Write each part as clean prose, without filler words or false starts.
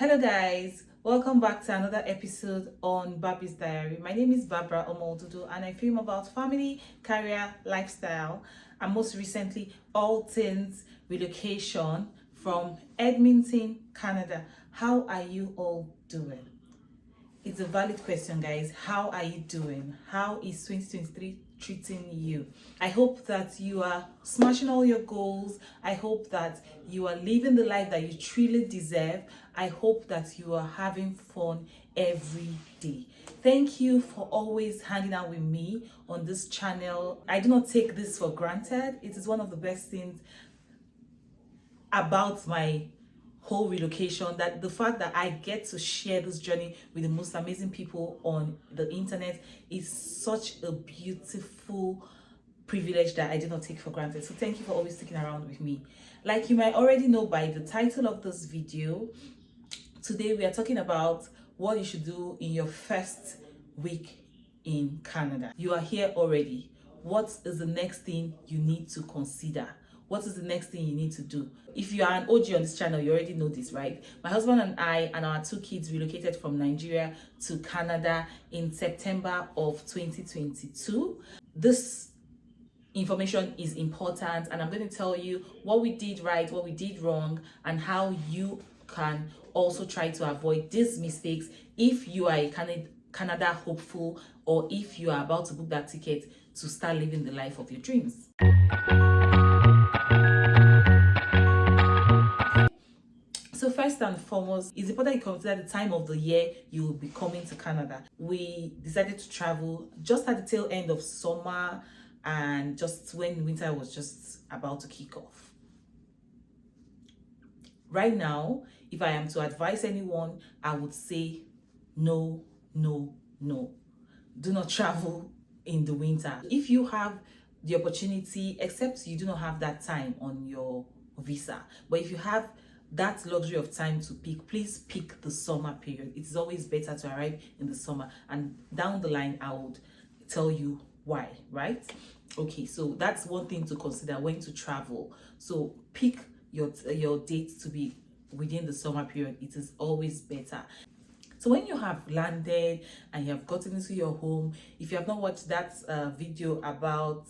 Hello guys, welcome back to another episode on Babi's Diary. My name is Barbara Omodudu and I film about family, career, lifestyle, and most recently all things relocation from Edmonton, Canada. How are you all doing? It's a valid question, guys. How are you doing? How is 2023 treating you? I hope that you are smashing all your goals. I hope that you are living the life that you truly deserve. I hope that you are having fun every day. Thank you for always hanging out with me on this channel. I do not take this for granted. It is one of the best things about my whole relocation, that the fact that I get to share this journey with the most amazing people on the internet is such a beautiful privilege that I do not take for granted. So thank you for always sticking around with me. Like you might already know by the title of this video, today we are talking about what you should do in your first week in Canada. You are here already. What is the next thing you need to consider? What is the next thing you need to do? If you are an OG on this channel, you already know this, right? My husband and I and our two kids relocated from Nigeria to Canada in September of 2022. This information is important and I'm going to tell you what we did right, what we did wrong, and how you can also try to avoid these mistakes if you are a Canada hopeful, or if you are about to book that ticket to start living the life of your dreams. So first and foremost, it's important you consider the time of the year you will be coming to Canada. We decided to travel just at the tail end of summer and just when winter was just about to kick off. Right now, if I am to advise anyone, I would say no, no, no. Do not travel in the winter. If you have the opportunity, except you do not have that time on your visa, but if you have that luxury of time to pick, please pick the summer period. It is always better to arrive in the summer, and down the line I would tell you why, right? Okay, so that's one thing to consider when to travel. So pick your dates to be within the summer period. It is always better. So when you have landed and you have gotten into your home, if you have not watched that video about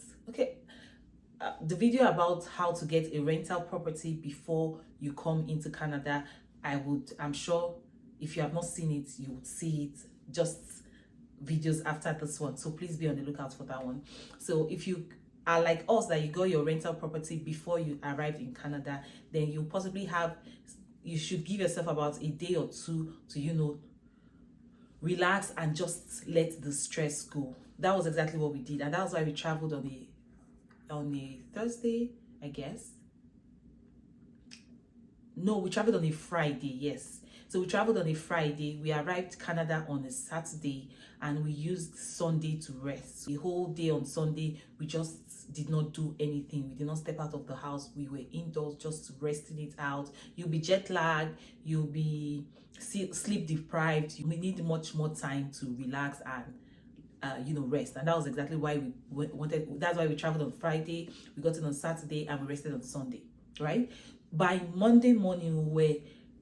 the video about how to get a rental property before you come into Canada, I'm sure if you have not seen it, you would see it just videos after this one. So please be on the lookout for that one. So if you are like us, that you got your rental property before you arrived in Canada, then you should give yourself about a day or two to relax and just let the stress go. That was exactly what we did, and that was why we traveled on a Thursday, I guess. No, we traveled on a Friday, yes. So we traveled on a Friday, we arrived Canada on a Saturday, and we used Sunday to rest. The whole day on Sunday, we just did not do anything. We did not step out of the house. We were indoors just resting it out. You'll be jet lagged, you'll be sleep deprived. You need much more time to relax and rest. And that was exactly why that's why we traveled on Friday, we got in on Saturday, and we rested on Sunday, right? By Monday morning, we were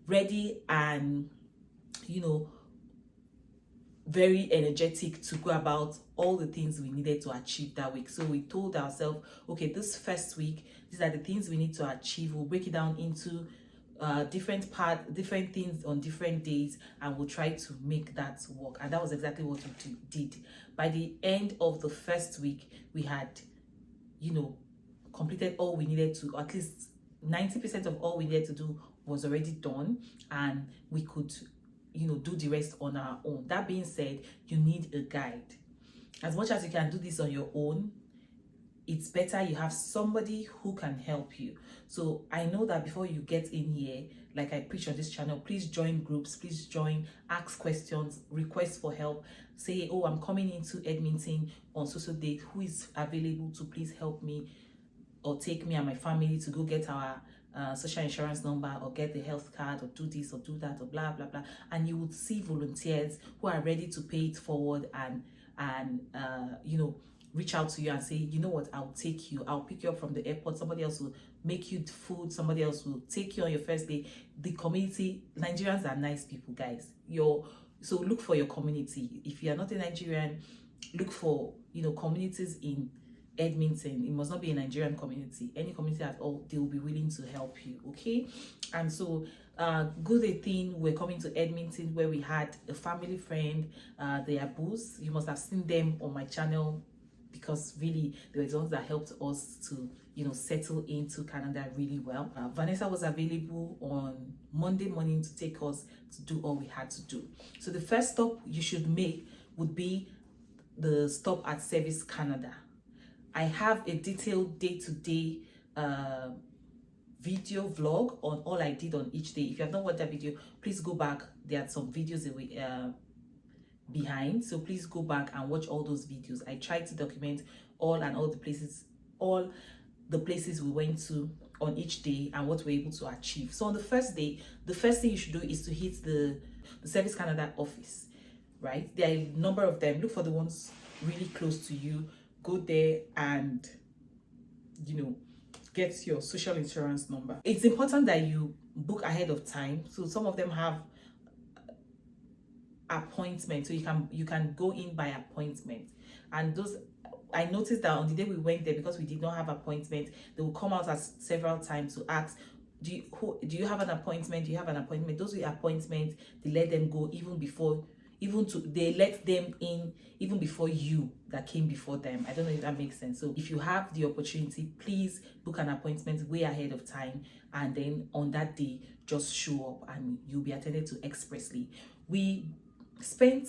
ready and very energetic to go about all the things we needed to achieve that week. So we told ourselves, okay, this first week, these are the things we need to achieve. We'll break it down into different things on different days, and we'll try to make that work. And that was exactly what we did. By the end of the first week, we had completed all we needed to. At least 90% of all we needed to do was already done, and we could do the rest on our own. That being said, you need a guide. As much as you can do this on your own, it's better you have somebody who can help you. So I know that before you get in here, like I preach on this channel, please join groups, please join, ask questions, request for help, say, oh, I'm coming into Edmonton on social date, who is available to please help me or take me and my family to go get our social insurance number, or get the health card, or do this or do that, or blah blah blah. And you would see volunteers who are ready to pay it forward and reach out to you and say, you know what, I'll take you, I'll pick you up from the airport, somebody else will make you food, somebody else will take you on your first day. The community, Nigerians are nice people, guys. So look for your community. If you are not a Nigerian, look for, you know, communities in Edmonton. It must not be a Nigerian community, any community at all. They will be willing to help you. Okay. And so good a thing we're coming to Edmonton, where we had a family friend, they are Boos. You must have seen them on my channel, because really they were the ones that helped us to, you know, settle into Canada really well. Vanessa was available on Monday morning to take us to do all we had to do. So the first stop you should make would be the stop at Service Canada. I have a detailed day-to-day video vlog on all I did on each day. If you have not watched that video, please go back. There are some videos away behind, so please go back and watch all those videos. I tried to document all the places we went to on each day and what we're able to achieve. So on the first day, the first thing you should do is to hit the Service Canada office, right? There are a number of them. Look for the ones really close to you. Go there and, you know, get your social insurance number. It's important that you book ahead of time. So some of them have appointment, so you can go in by appointment. And those, I noticed that on the day we went there, because we did not have appointment, they will come out as several times to ask, do you have an appointment? Do you have an appointment? Those with appointment, they let them go they let them in even before you that came before them. I don't know if that makes sense. So if you have the opportunity, please book an appointment way ahead of time, and then on that day just show up and you'll be attended to expressly. We spent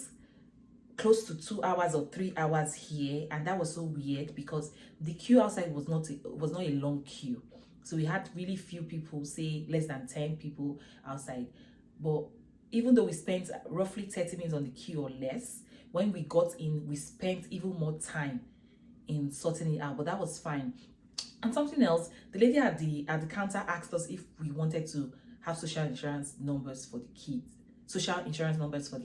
close to 2 hours or 3 hours here, and that was so weird because the queue outside was not a long queue. So we had really few people, say less than 10 people outside. But even though we spent roughly 30 minutes on the queue or less, when we got in, we spent even more time in sorting it out, but that was fine. And something else, the lady at the counter asked us if we wanted to have social insurance numbers for the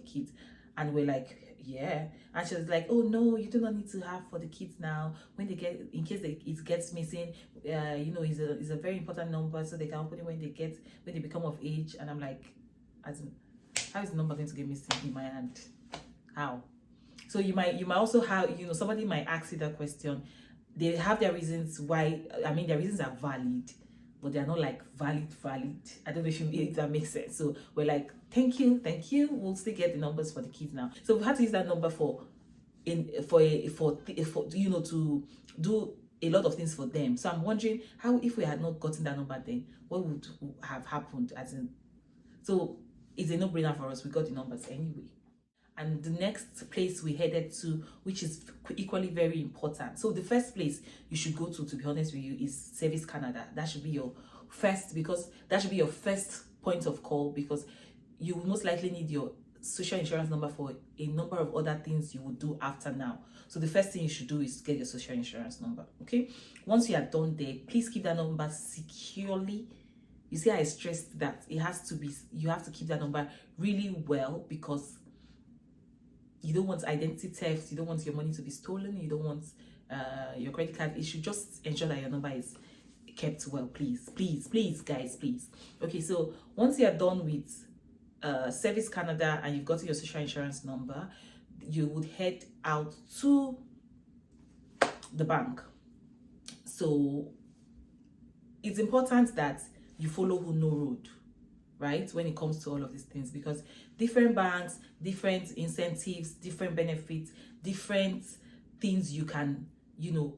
kids. And we're like, yeah. And she was like, oh no, you do not need to have for the kids now. When they get, in case it gets missing, you know, is a very important number, so they can open it when they become of age. And I'm like, how is the number going to get missing in my hand? How? So you might also have, you know, somebody might ask you that question. They have their reasons why. I mean, their reasons are valid, but they're not like valid. I don't know if that makes sense. So we're like, thank you. We'll still get the numbers for the kids now. So we had to use that number for you know, to do a lot of things for them. So I'm wondering how, if we had not gotten that number, then what would have happened? So it's a no-brainer for us. We got the numbers anyway. And the next place we headed to, which is equally very important. So the first place you should go to be honest with you, is Service Canada. That should be your first, because that should be your first point of call, because you will most likely need your social insurance number for a number of other things you will do after now. So the first thing you should do is get your social insurance number. Okay. Once you are done there, please keep that number securely. You see, I stressed that you have to keep that number really well, because you don't want identity theft, you don't want your money to be stolen, you don't want your credit card. You should just ensure that your number is kept well, please, guys, please. Okay, so once you are done with Service Canada and you've got your social insurance number, you would head out to the bank. So it's important that you follow who know road, right, when it comes to all of these things, because different banks, different incentives, different benefits, different things you can, you know,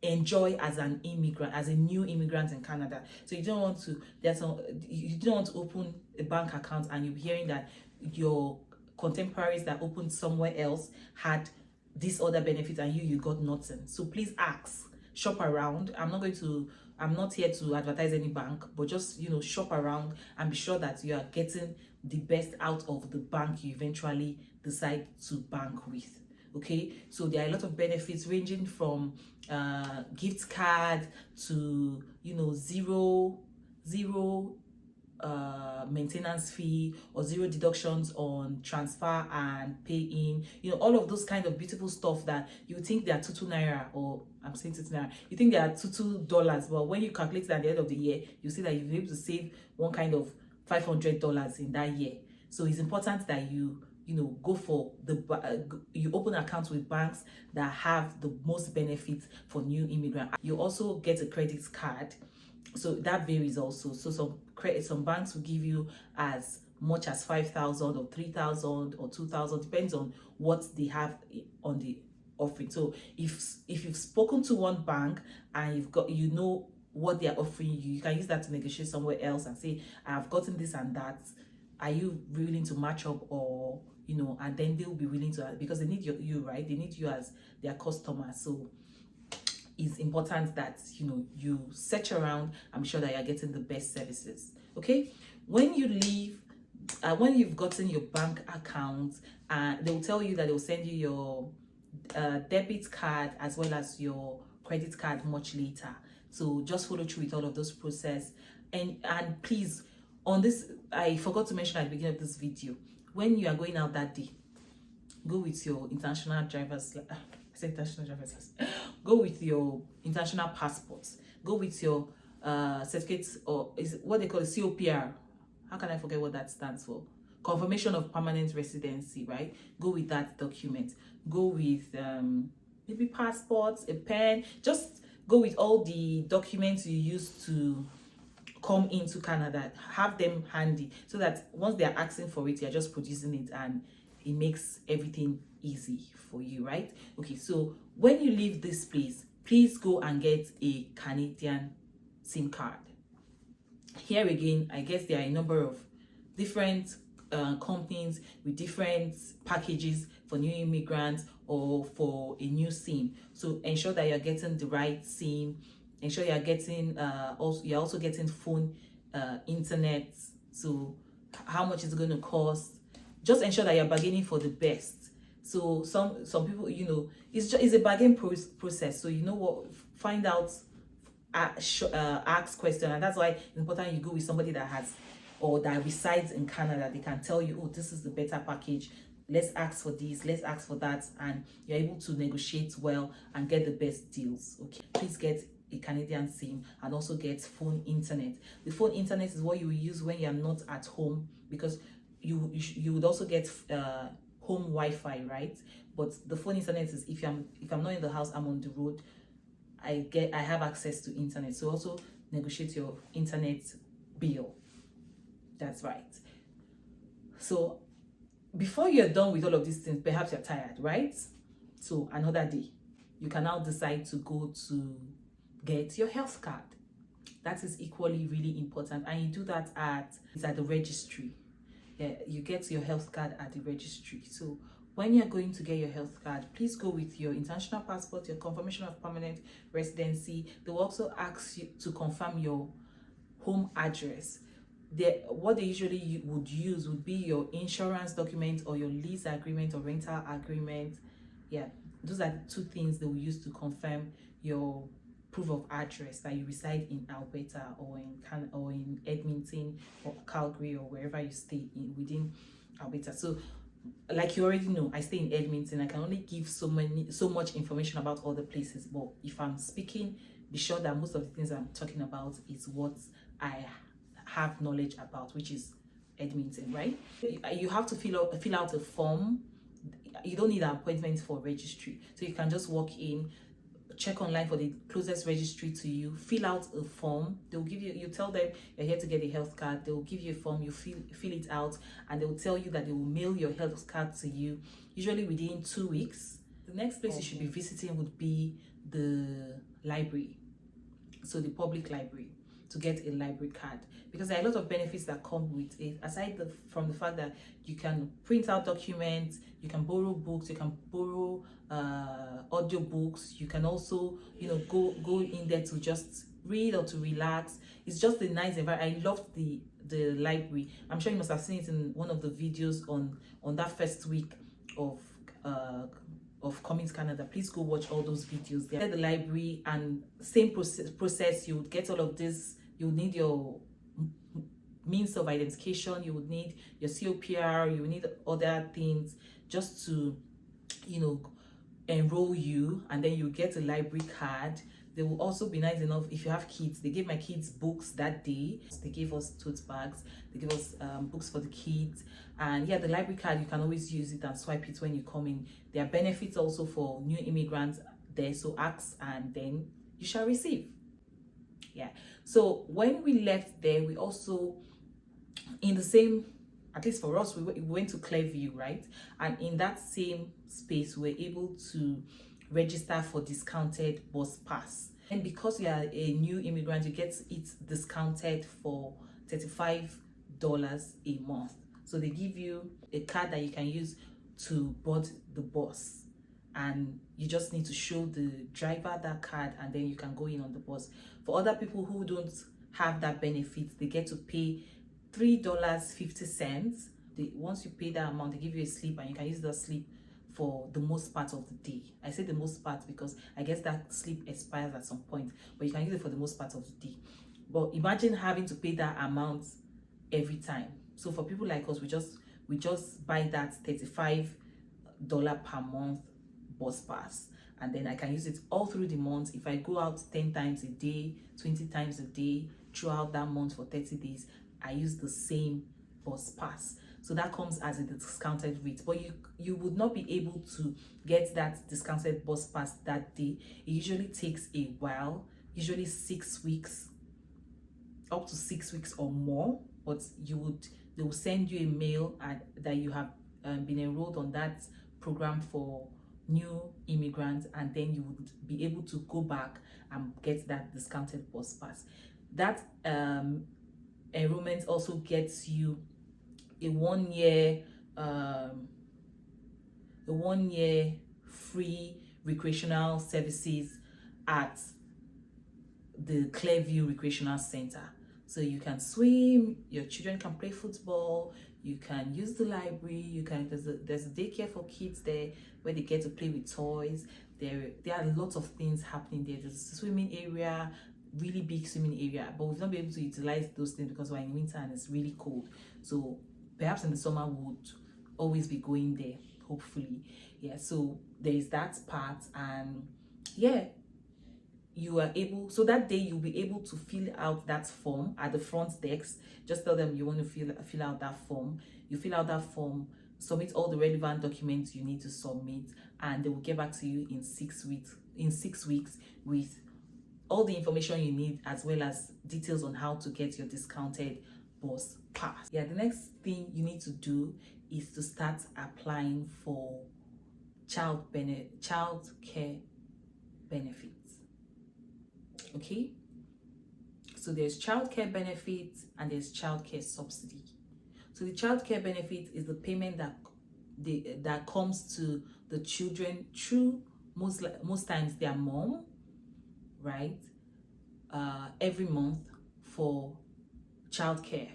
enjoy as an immigrant, as a new immigrant in Canada. So you don't want to open a bank account and you're hearing that your contemporaries that opened somewhere else had this other benefit and you got nothing. So please ask, shop around. I'm not here to advertise any bank, but just, you know, shop around and be sure that you are getting the best out of the bank you eventually decide to bank with. Okay, so there are a lot of benefits ranging from gift card to, you know, zero maintenance fee or zero deductions on transfer and pay in, you know, all of those kind of beautiful stuff that you think they are 2 naira, or I'm saying 2 naira, you think they are $2, but when you calculate it at the end of the year, you see that you'll be able to save one kind of $500 in that year. So it's important that you know, go for you open accounts with banks that have the most benefits for new immigrants. You also get a credit card, so that varies also. So some banks will give you as much as 5,000 or 3,000 or 2,000, depends on what they have on the offering. So if you've spoken to one bank and you've got, you know what they are offering you, you can use that to negotiate somewhere else and say, I've gotten this and that, are you willing to match up? Or, you know, and then they'll be willing to, because they need you, right? They need you as their customer. So it's important that, you know, you search around. I'm sure that you're getting the best services. Okay, when you leave, when you've gotten your bank account, they will tell you that they will send you your debit card as well as your credit card much later. So just follow through with all of those process. And please, on this, I forgot to mention at the beginning of this video, when you are going out that day, go with your international driver's go with your international passports, go with your certificates, or is it what they call a COPR? How can I forget what that stands for? Confirmation of permanent residency, right? Go with that document. Go with maybe passports, a pen. Just go with all the documents you use to come into Canada. Have them handy so that once they're asking for it, you're just producing it and it makes everything easy for you, right? Okay, so when you leave this place, please go and get a Canadian SIM card. Here again, I guess there are a number of different companies with different packages for new immigrants or for a new SIM. So ensure that you're getting the right SIM. Ensure you're getting you're also getting phone, internet. So how much is it going to cost? Just ensure that you're bargaining for the best. So some people, you know, it's a bargain process. So you know what, find out, ask question, and that's why it's important you go with somebody that has or that resides in Canada. They can tell you, oh, this is the better package, let's ask for this, let's ask for that, and you're able to negotiate well and get the best deals. Okay, please get a Canadian SIM and also get phone internet. The phone internet is what you will use when you're not at home, because you would also get home Wi-Fi, right? But the phone internet is if I'm not in the house, I'm on the road, I have access to internet. So also negotiate your internet bill. That's right. So before you're done with all of these things, perhaps you're tired, right? So another day, you can now decide to go to get your health card. That is equally really important, and you do that at the registry. Yeah, you get your health card at the registry. So when you're going to get your health card, please go with your international passport, your confirmation of permanent residency. They will also ask you to confirm your home address. What they usually would use would be your insurance document or your lease agreement or rental agreement. Yeah, those are the two things they will use to confirm your proof of address that you reside in Alberta or in Edmonton or Calgary or wherever you stay in within Alberta. So like you already know, I stay in Edmonton. I can only give so much information about other places, but if I'm speaking, be sure that most of the things I'm talking about is what I have knowledge about, which is Edmonton, right? You have to fill out a form. You don't need an appointment for registry, so you can just walk in, check online for the closest registry to you, fill out a form. They'll give you, you tell them you're here to get a health card, they'll give you a form, you fill it out, and they'll tell you that they will mail your health card to you, usually within 2 weeks. The next place you should be visiting would be the library, so the public library, to get a library card, because there are a lot of benefits that come with it, aside from the fact that you can print out documents, you can borrow books, you can borrow audio books, you can also, you know, go in there to just read or to relax. It's just a nice environment. I loved the library. I'm sure you must have seen it in one of the videos on that first week of coming to Canada. Please go watch all those videos there. At the library, and same process, you would get all of this. You need your means of identification, you would need your COPR, you would need other things just to, you know, enroll you, and then you get a library card. They will also be nice enough if you have kids. They gave my kids books that day. They gave us tote bags, they gave us books for the kids, and yeah, the library card, you can always use it and swipe it when you come in. There are benefits also for new immigrants there, so ask and then you shall receive. Yeah, so when we left there, we also, in the same, at least for us, we went to Clearview, right? And in that same space, we were able to register for discounted bus pass. And because you are a new immigrant, you get it discounted for $35 a month. So they give you a card that you can use to board the bus, and you just need to show the driver that card, and then you can go in on the bus. For other people who don't have that benefit, they get to pay $3.50. Once you pay that amount, they give you a slip, and you can use that slip for the most part of the day. I say the most part because I guess that slip expires at some point, but you can use it for the most part of the day. But imagine having to pay that amount every time. So for people like us, we just buy that $35 per month bus pass, and then I can use it all through the month. If I go out 10 times a day, 20 times a day throughout that month for 30 days, I use the same bus pass. So that comes as a discounted rate, but you would not be able to get that discounted bus pass that day. It usually takes a while, usually 6 weeks, up to 6 weeks or more. But they will send you a mail that you have been enrolled on that program for new immigrants, and then you would be able to go back and get that discounted bus pass. That enrollment also gets you a 1 year free recreational services at the Clearview Recreational Center. So you can swim, your children can play football, you can use the library, there's a daycare for kids there where they get to play with toys. There are lots of things happening there. There's a swimming area, really big swimming area, but we've not been able to utilize those things because we're in winter and it's really cold. So perhaps in the summer we would always be going there, hopefully. Yeah, so there is that part, and yeah, you are able, so that day you'll be able to fill out that form at the front desk. Just tell them you want to fill out that form. You fill out that form, submit all the relevant documents you need to submit, and they will get back to you in 6 weeks. In 6 weeks with all the information you need, as well as details on how to get your discounted bus pass. Yeah, the next thing you need to do is to start applying for child care benefits. Okay, so there's childcare benefits and there's childcare subsidy. So the childcare benefit is the payment that comes to the children through most times their mom, right? Every month for childcare.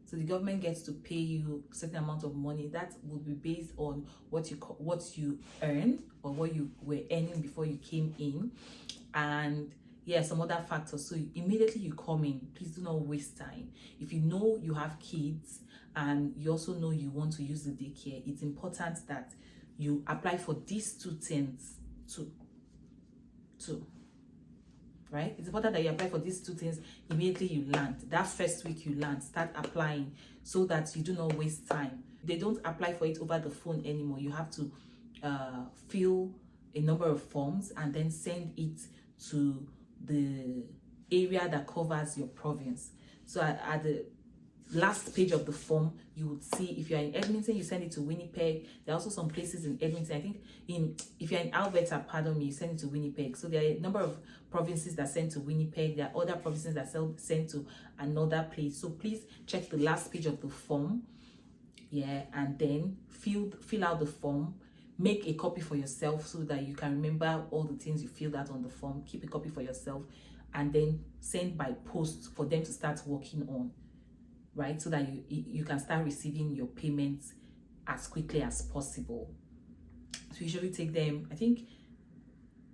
So the government gets to pay you a certain amount of money that will be based on what you earn or what you were earning before you came in, and yeah, some other factors. So immediately you come in, please do not waste time. If you know you have kids and you also know you want to use the daycare, it's important that you apply for these two things too. Right? It's important that you apply for these two things immediately you land. That first week you land, start applying so that you do not waste time. They don't apply for it over the phone anymore. You have to fill a number of forms and then send it to the area that covers your province. So at the last page of the form, you would see if you're in Edmonton, you send it to Winnipeg. There are also some places in Edmonton. I think if you're in Alberta, pardon me, you send it to Winnipeg. So there are a number of provinces that send to Winnipeg. There are other provinces that send to another place. So please check the last page of the form, yeah, and then fill out the form. Make a copy for yourself so that you can remember all the things you filled out on the form. Keep a copy for yourself, and then send by post for them to start working on, right? So that you can start receiving your payments as quickly as possible. So usually take them, I think,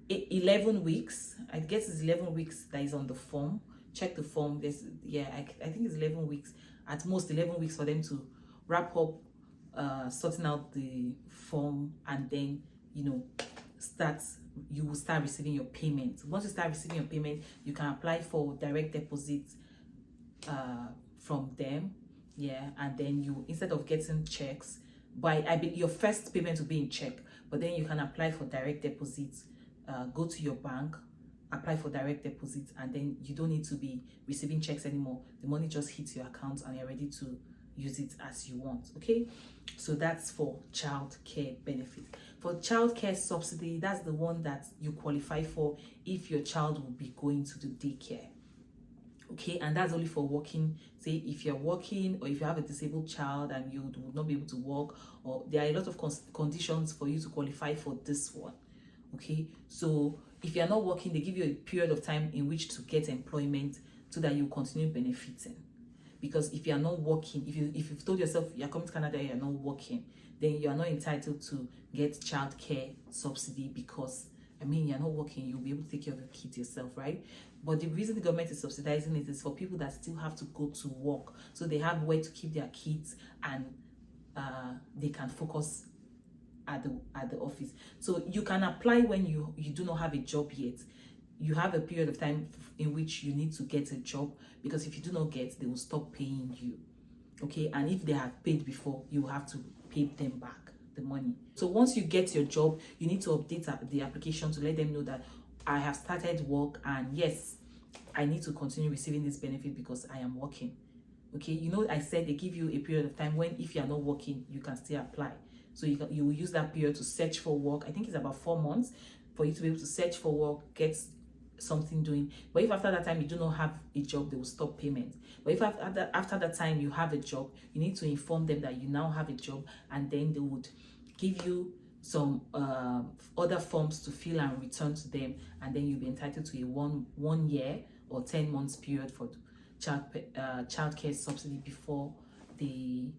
11 weeks. I guess it's 11 weeks that is on the form. Check the form. I think it's 11 weeks at most 11 weeks for them to wrap up sorting out the form, and then you will start receiving your payment. Once you start receiving your payment, you can apply for direct deposit from them. Yeah, and then you, instead of getting checks, your first payment will be in check, but then you can apply for direct deposit. Go to your bank, apply for direct deposit, and then you don't need to be receiving checks anymore. The money just hits your account and you're ready to use it as you want. Okay, so that's for child care benefit. For child care subsidy, that's the one that you qualify for if your child will be going to the daycare. Okay, and that's only for working. Say if you're working, or if you have a disabled child and you would not be able to work, or there are a lot of conditions for you to qualify for this one. Okay, so if you're not working, they give you a period of time in which to get employment so that you continue benefiting. Because if you're not working, if you've told yourself you're coming to Canada, you're not working, then you're not entitled to get child care subsidy, because you're not working, you'll be able to take care of your kids yourself, right? But the reason the government is subsidizing it is for people that still have to go to work, so they have where to keep their kids, and they can focus at the office. So you can apply when you do not have a job yet. You have a period of time in which you need to get a job, because if you do not get, they will stop paying you. Okay, and if they have paid before, you have to pay them back the money. So once you get your job, you need to update the application to let them know that I have started work, and yes, I need to continue receiving this benefit because I am working. Okay, I said they give you a period of time when, if you are not working, you can still apply. So you will use that period to search for work. I think it's about 4 months for you to be able to search for work, get something doing. But if after that time you do not have a job, they will stop payment. But if after that time you have a job, you need to inform them that you now have a job, and then they would give you some other forms to fill and return to them, and then you'll be entitled to a one year or 10 months period for child care subsidy before they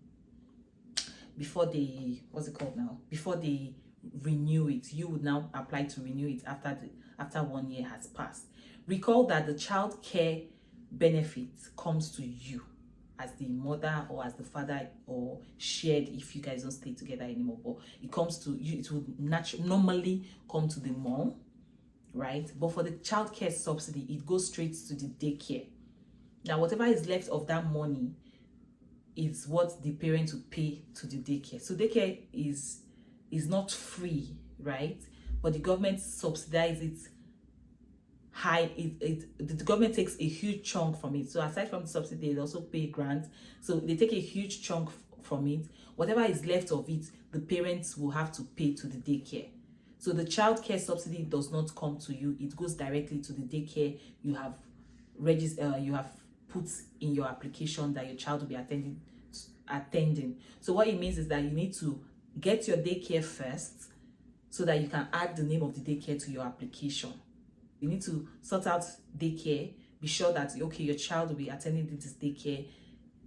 renew it. You would now apply to renew it after 1 year has passed. Recall that the child care benefit comes to you as the mother or as the father, or shared if you guys don't stay together anymore, but it comes to you. It would normally come to the mom, right? But for the child care subsidy, it goes straight to the daycare. Now whatever is left of that money is what the parents will pay to the daycare. So daycare is not free, right? But the government subsidizes it high. The government takes a huge chunk from it. So aside from the subsidy, they also pay grants. So they take a huge chunk from it. Whatever is left of it, the parents will have to pay to the daycare. So the child care subsidy does not come to you. It goes directly to the daycare you have put in your application that your child will be attending. So what it means is that you need to get your daycare first, so that you can add the name of the daycare to your application. You need to sort out daycare, be sure that your child will be attending this daycare.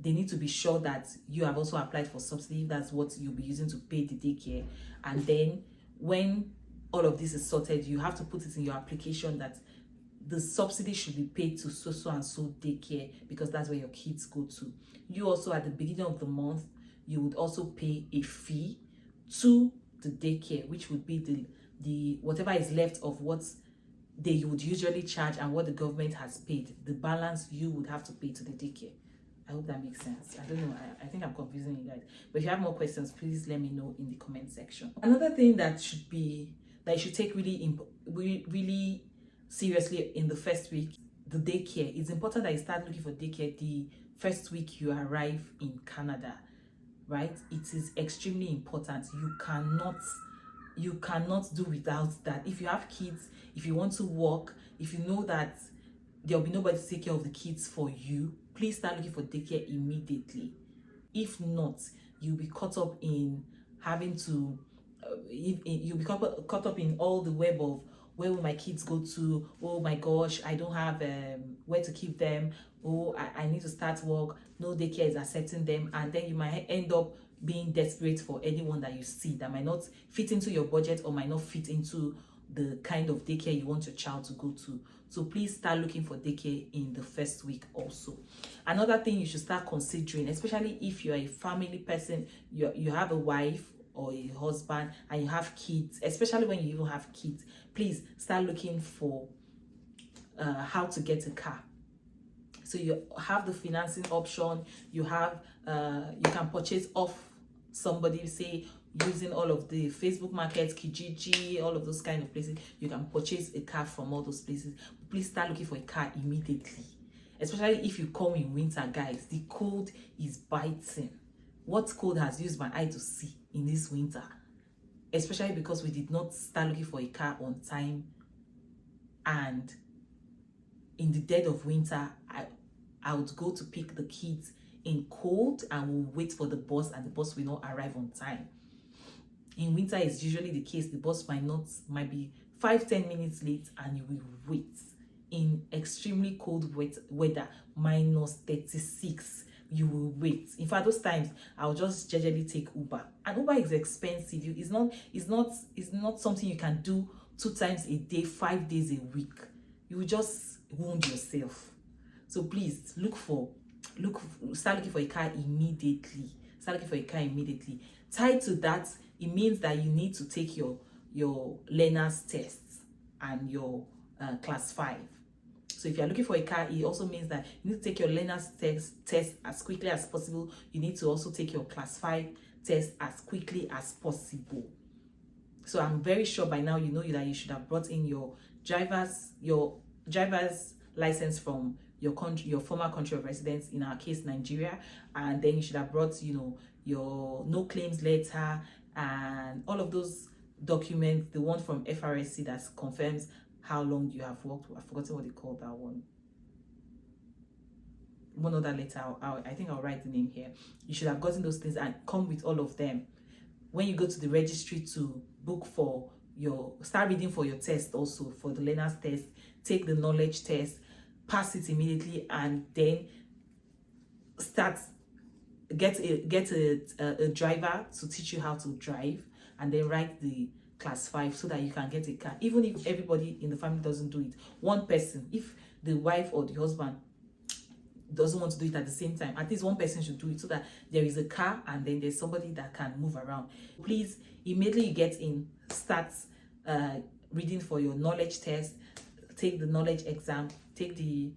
They need to be sure that you have also applied for subsidy, if that's what you'll be using to pay the daycare. And then when all of this is sorted, you have to put it in your application that the subsidy should be paid to so and so daycare, because that's where your kids go to. You also, at the beginning of the month, you would also pay a fee to the daycare, which would be the whatever is left of what they would usually charge and what the government has paid. The balance you would have to pay to the daycare. I hope that makes sense. I don't know. I think I'm confusing you guys. But if you have more questions, please let me know in the comment section. Another thing that you should take really seriously in the first week, the daycare. It's important that you start looking for daycare the first week you arrive in Canada, right? It is extremely important. You cannot do without that. If you have kids, if you want to work, if you know that there'll be nobody to take care of the kids for you, please start looking for daycare immediately. If not, you'll be caught up in having to you'll be caught up in all the web of, where will my kids go to? Oh my gosh, I don't have where to keep them. Oh, I need to start work. No daycare is accepting them. And then you might end up being desperate for anyone that you see that might not fit into your budget, or might not fit into the kind of daycare you want your child to go to. So please start looking for daycare in the first week also. Another thing you should start considering, especially if you're a family person, you have a wife or a husband and you have kids, especially when you even have kids, please start looking for how to get a car. So you have the financing option, you have you can purchase off somebody, say using all of the Facebook markets, Kijiji, all of those kind of places. You can purchase a car from all those places. Please start looking for a car immediately, especially if you come in winter, guys. The cold is biting. What cold has used my eye to see in this winter, especially because we did not start looking for a car on time, and in the dead of winter, I would go to pick the kids in cold and we'll wait for the bus, and the bus will not arrive on time. In winter, it's usually the case. The bus might be 5-10 minutes late, and you will wait in extremely cold weather, -36. You will wait. In fact, those times I'll just generally take Uber, and Uber is expensive. It's not something you can do 2 times a day, 5 days a week. You will just wound yourself. So please start looking for a car immediately. Start looking for a car immediately. Tied to that, it means that you need to take your learner's tests and your class 5. So if you're looking for a car, it also means that you need to take your learner's test as quickly as possible. You need to also take your class 5 test as quickly as possible. So I'm very sure by now you know that you should have brought in your driver's license from your former country of residence, in our case Nigeria, and then you should have brought your no claims letter and all of those documents, the one from FRSC that confirms how long you have worked. I've forgotten what they call that one. One other letter, I think I'll write the name here. You should have gotten those things and come with all of them. When you go to the registry to book for start reading for your test, also for the learner's test, take the knowledge test, pass it immediately, and then get a driver to teach you how to drive, and then write the class 5 so that you can get a car. Even if everybody in the family doesn't do it, one person, if the wife or the husband doesn't want to do it at the same time, at least one person should do it so that there is a car and then there's somebody that can move around. Please, immediately you get in, start reading for your knowledge test, take the knowledge exam, take the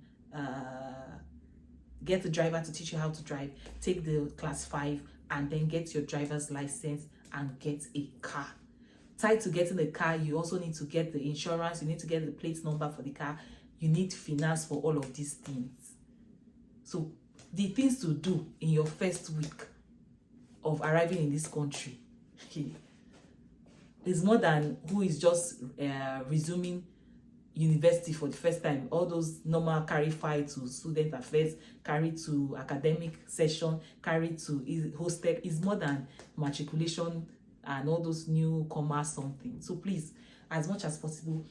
get the driver to teach you how to drive, take the class 5, and then get your driver's license and get a car. Tied to getting a car, you also need to get the insurance, you need to get the plate number for the car, you need finance for all of these things. So the things to do in your first week of arriving in this country is more than who is just resuming university for the first time. All those normal carry file to student affairs, carry to academic session, carry to hostel, is more than matriculation and all those newcomer something. So please, as much as possible,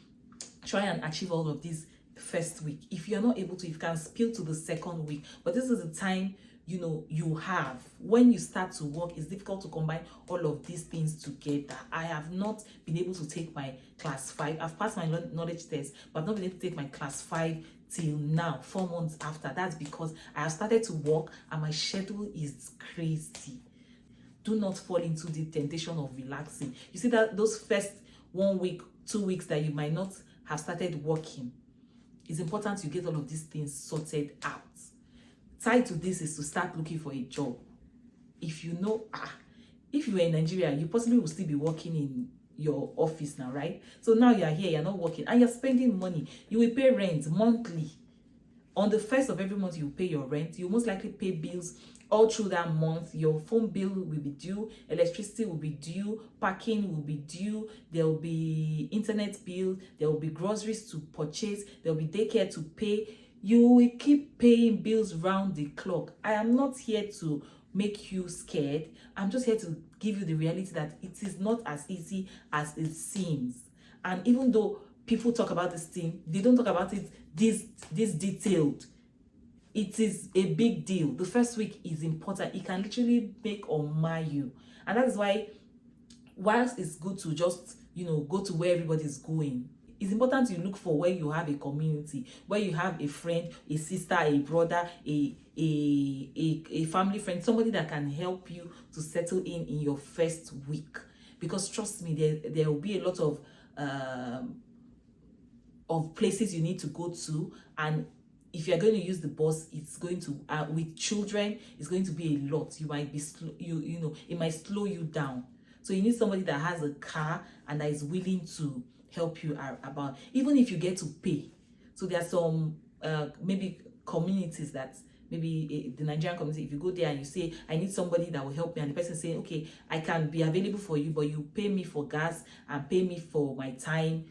try and achieve all of these first week. If you're not able to, you can spill to the second week, but this is the time you have. When you start to work, it's difficult to combine all of these things together. I have not been able to take my class 5. I've passed my knowledge test, but I've not been able to take my class 5 till now, 4 months after. That's because I have started to work and my schedule is crazy. Do not fall into the temptation of relaxing. You see that those first 1 week, 2 weeks that you might not have started working, it's important you get all of these things sorted out. Tied to this is to start looking for a job. If you know, if you were in Nigeria, you possibly will still be working in your office now, right? So now you are here, you're not working, and you're spending money. You will pay rent monthly. On the 1st of every month, you pay your rent. You most likely pay bills all through that month. Your phone bill will be due, electricity will be due, parking will be due, there will be internet bill, there will be groceries to purchase, there will be daycare to pay. You will keep paying bills round the clock. I am not here to make you scared. I'm just here to give you the reality that it is not as easy as it seems. And even though people talk about this thing, they don't talk about it this detailed. It is a big deal. The first week is important. It can literally make or mar you. And that is why, whilst it's good to just go to where everybody's going. It's important you look for where you have a community, where you have a friend, a sister, a brother, a family friend, somebody that can help you to settle in your first week. Because trust me, there will be a lot of places you need to go to, and if you're going to use the bus, it's going to with children, it's going to be a lot. You might be slow, it might slow you down. So you need somebody that has a car and that is willing to help you about, even if you get to pay. So there are some maybe communities that maybe the Nigerian community, if you go there and you say, I need somebody that will help me, and the person saying, okay, I can be available for you, but you pay me for gas and pay me for my time.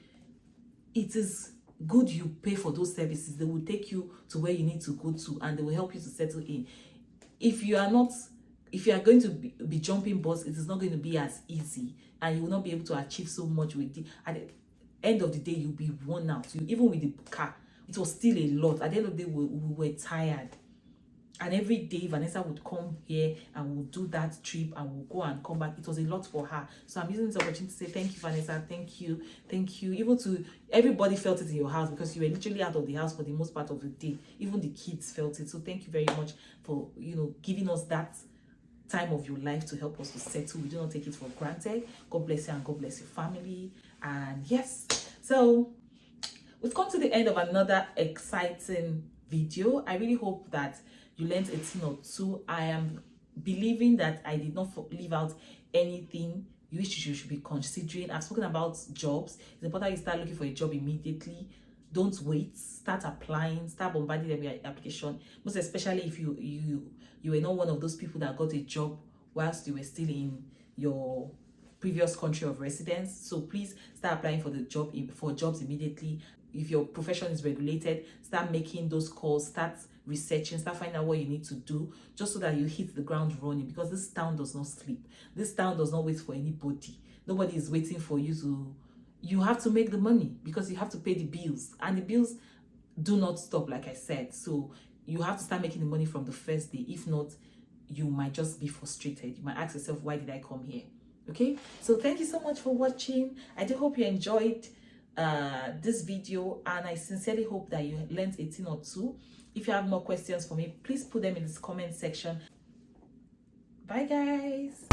It is good you pay for those services. They will take you to where you need to go to, and they will help you to settle in. If you are going to be jumping bus, it is not going to be as easy, and you will not be able to achieve so much with it. At the end of the day, you'll be worn out. Even with the car, it was still a lot. At the end of the day, we were tired. And every day Vanessa would come here and we'll do that trip and we'll go and come back. It was a lot for her. So I'm using this opportunity to say thank you, Vanessa. Thank you. Thank you. Even to everybody felt it in your house, because you were literally out of the house for the most part of the day. Even the kids felt it. So thank you very much for giving us that time of your life to help us to settle. We do not take it for granted. God bless you and God bless your family. And yes, so we've come to the end of another exciting video. I really hope that you learned a thing or two. I am believing that I did not leave out anything you should be considering. I've spoken about jobs. It's important you start looking for a job immediately. Don't wait. Start applying. Start bombarding them with your application. Most especially if you were not one of those people that got a job whilst you were still in your previous country of residence. So please start applying for jobs immediately. If your profession is regulated, start making those calls, start researching, start finding out what you need to do, just so that you hit the ground running, because this town does not sleep. This town does not wait for anybody. Nobody is waiting for you have to make the money, because you have to pay the bills, and the bills do not stop, like I said. So you have to start making the money from the first day. If not, you might just be frustrated. You might ask yourself, why did I come here? Okay, so thank you so much for watching. I do hope you enjoyed this video, and I sincerely hope that you learned a thing or two. If you have more questions for me, please put them in this comment section. Bye guys.